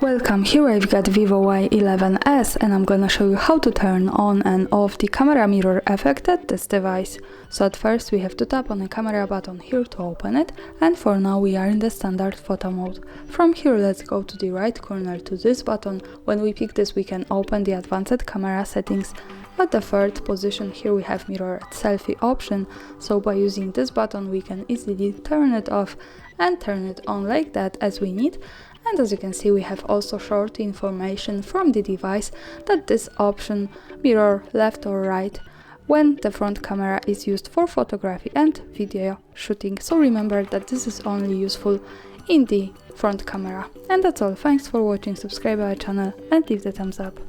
Welcome, here I've got VIVO Y11s and I'm gonna show you how to turn on and off the camera mirror effect at this device. So at first we have to tap on the camera button here to open it, and for now we are in the standard photo mode. From here let's go to the right corner to this button. When we pick this we can open the advanced camera settings. At the third position here we have mirror selfie option, so by using this button we can easily turn it off and turn it on like that as we need. And as you can see, we have also short information from the device that this option mirror left or right when the front camera is used for photography and video shooting. So remember that this is only useful in the front camera. And that's all. Thanks for watching, subscribe our channel and leave the thumbs up.